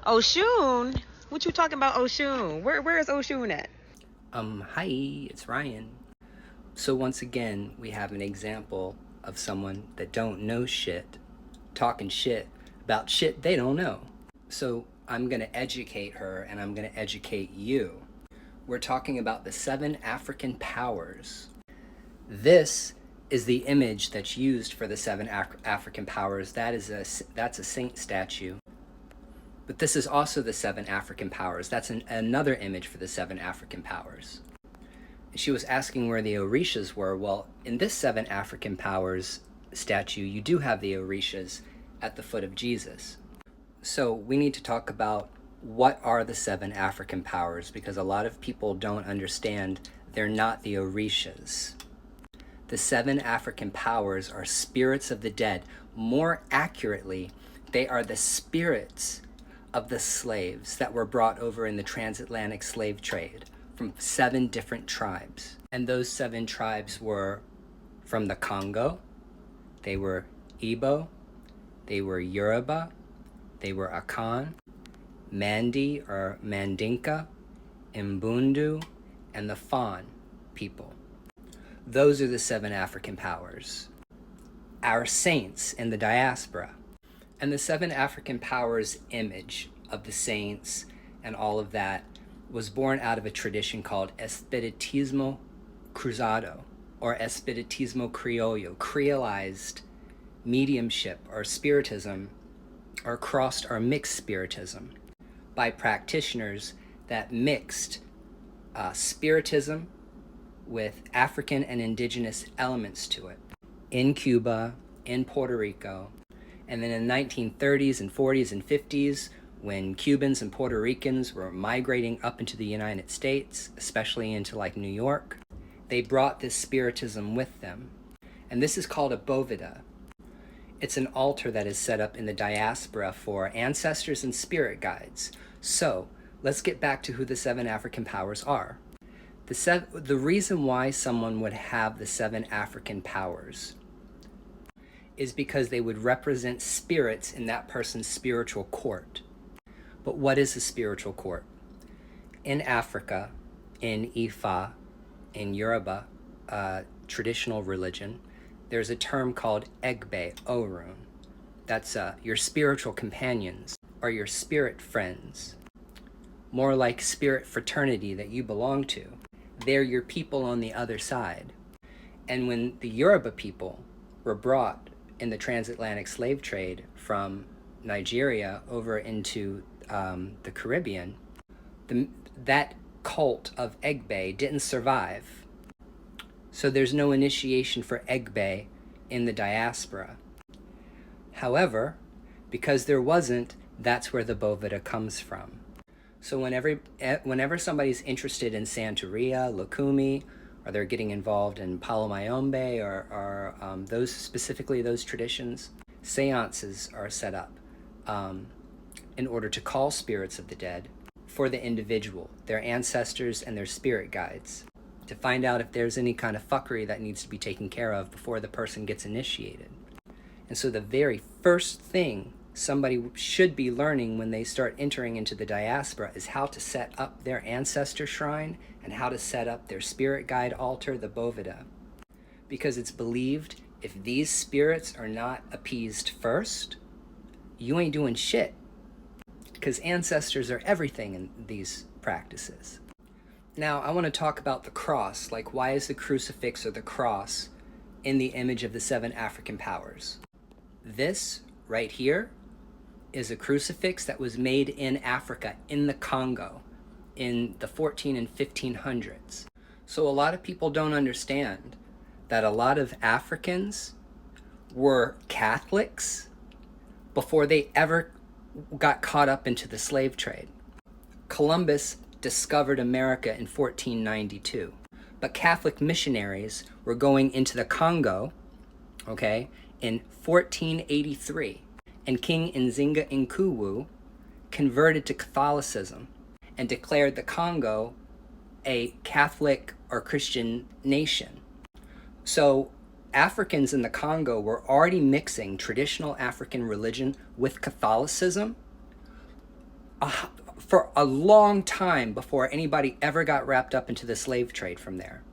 Oshun? What you talking about, Oshun? Where is Oshun at? Hi, it's Ryan. So once again, we have an example of someone that don't know shit, talking shit about shit they don't know. So I'm gonna educate her and I'm gonna educate you. We're talking about the 7 African powers. This is the image that's used for the 7 African powers. That's a saint statue. But this is also the 7 African powers. That's another image for the 7 African powers. She was asking where the Orishas were. Well, in this 7 African powers statue, you do have the Orishas at the foot of Jesus. So we need to talk about what are the 7 African powers, because a lot of people don't understand they're not the Orishas. The 7 African powers are spirits of the dead. More accurately, they are the spirits of the slaves that were brought over in the transatlantic slave trade from 7 different tribes. And those 7 tribes were from the Congo, they were Igbo, they were Yoruba, they were Akan, Mandi or Mandinka, Mbundu, and the Fon people. Those are the 7 African powers. Our saints in the diaspora. And the 7 African powers image of the saints and all of that was born out of a tradition called Espiritismo Cruzado, or Espiritismo Criollo, creolized mediumship or spiritism, or crossed or mixed spiritism, by practitioners that mixed spiritism with African and indigenous elements to it in Cuba, in Puerto Rico, and then in the 1930s and 40s and 50s, when Cubans and Puerto Ricans were migrating up into the United States, especially into like New York, they brought this spiritism with them. And this is called a boveda. It's an altar that is set up in the diaspora for ancestors and spirit guides. So let's get back to who the 7 African powers are. The reason why someone would have the 7 African powers is because they would represent spirits in that person's spiritual court. But what is a spiritual court? In Africa, in Ifa, in Yoruba traditional religion, there's a term called Egbe Orun. That's your spiritual companions or your spirit friends. More like spirit fraternity that you belong to. They're your people on the other side. And when the Yoruba people were brought in the transatlantic slave trade from Nigeria over into the Caribbean, that cult of Egbe didn't survive. So there's no initiation for Egbe in the diaspora. However, because there wasn't, that's where the Boveda comes from. So whenever somebody's interested in Santeria, Lukumi, or they're getting involved in Palo Mayombe or specifically those traditions, seances are set up in order to call spirits of the dead for the individual, their ancestors and their spirit guides, to find out if there's any kind of fuckery that needs to be taken care of before the person gets initiated. And so the very first thing somebody should be learning when they start entering into the diaspora is how to set up their ancestor shrine and how to set up their spirit guide altar, the Boveda. Because it's believed if these spirits are not appeased first, you ain't doing shit. Because ancestors are everything in these practices. Now, I want to talk about the cross. Like, why is the crucifix or the cross in the image of the 7 African powers? This right here is a crucifix that was made in Africa, in the Congo, in the 14 and 1500s. So a lot of people don't understand that a lot of Africans were Catholics before they ever got caught up into the slave trade. Columbus discovered America in 1492, but Catholic missionaries were going into the Congo, okay, in 1483, and King Nzinga Nkuwu converted to Catholicism and declared the Congo a Catholic or Christian nation. So Africans in the Congo were already mixing traditional African religion with Catholicism for a long time before anybody ever got wrapped up into the slave trade from there.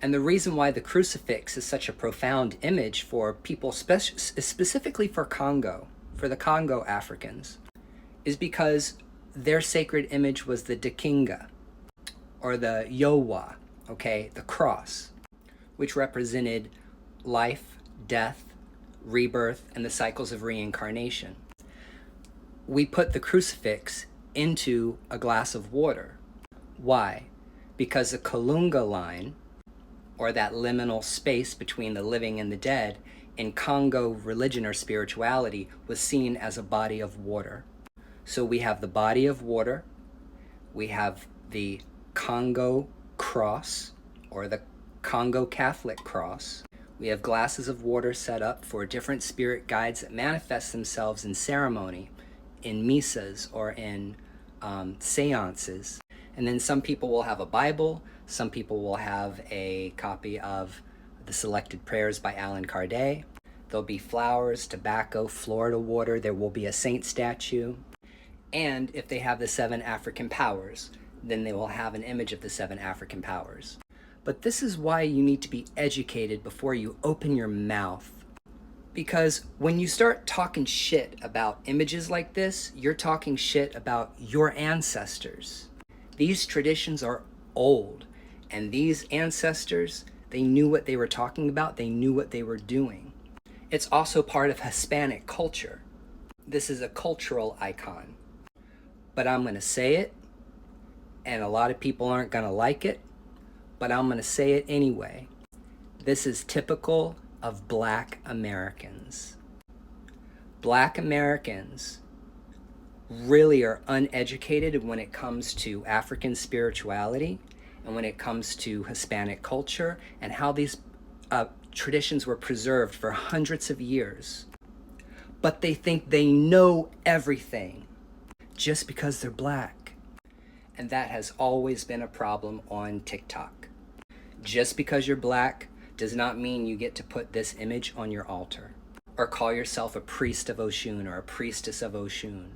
And the reason why the crucifix is such a profound image for people, specifically for the Congo Africans, is because their sacred image was the Dakinga, or the Yowa, okay, the cross, which represented life, death, rebirth, and the cycles of reincarnation. We put the crucifix into a glass of water. Why? Because the Kalunga line, or that liminal space between the living and the dead, in Congo religion or spirituality, was seen as a body of water. So we have the body of water, we have the Congo cross, or the Congo Catholic cross. We have glasses of water set up for different spirit guides that manifest themselves in ceremony, in misas, or in seances. And then some people will have a Bible, some people will have a copy of the Selected Prayers by Allan Kardec. There'll be flowers, tobacco, Florida water, there will be a saint statue. And if they have the 7 African powers, then they will have an image of the 7 African powers. But this is why you need to be educated before you open your mouth. Because when you start talking shit about images like this, you're talking shit about your ancestors. These traditions are old, and these ancestors, they knew what they were talking about, they knew what they were doing. It's also part of Hispanic culture. This is a cultural icon. But I'm gonna say it, and a lot of people aren't gonna like it, but I'm gonna say it anyway. This is typical of Black Americans. Black Americans really are uneducated when it comes to African spirituality and when it comes to Hispanic culture and how these traditions were preserved for hundreds of years. But they think they know everything just because they're Black. And that has always been a problem on TikTok. Just because you're Black does not mean you get to put this image on your altar, or call yourself a priest of Oshun or a priestess of Oshun,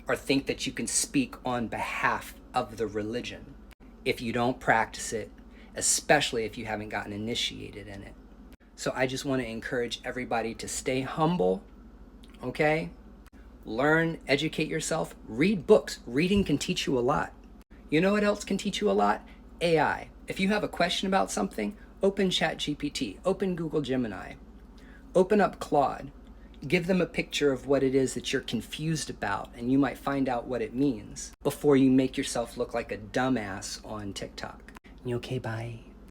or think that you can speak on behalf of the religion if you don't practice it, especially if you haven't gotten initiated in it. So I just want to encourage everybody to stay humble, okay? Learn, educate yourself, read books. Reading can teach you a lot. You know what else can teach you a lot? AI. If you have a question about something, open ChatGPT, open Google Gemini, open up Claude, give them a picture of what it is that you're confused about, and you might find out what it means before you make yourself look like a dumbass on TikTok. You okay, bye?